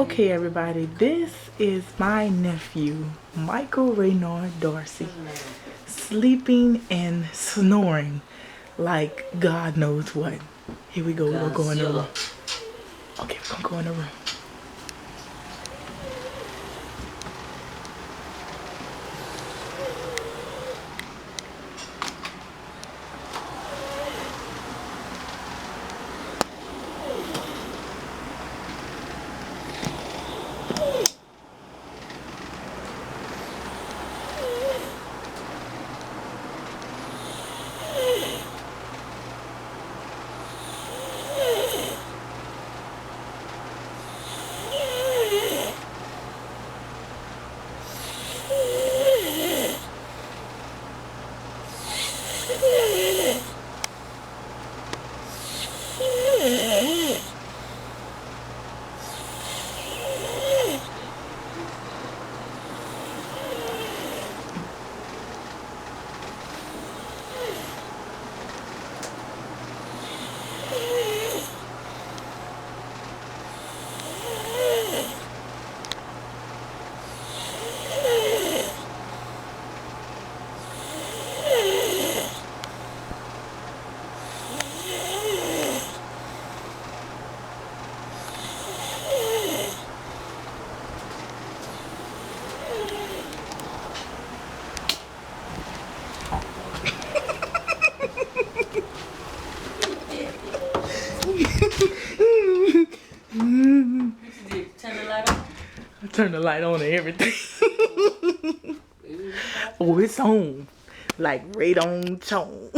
Okay, everybody, this is my nephew, Michael Raynard Darcy, sleeping and snoring like God knows what. Here we go, we're gonna go in the room. Okay, we're gonna go in the room. Turn the light on? I turned the light on and everything. Oh, it's on. Like right on tone.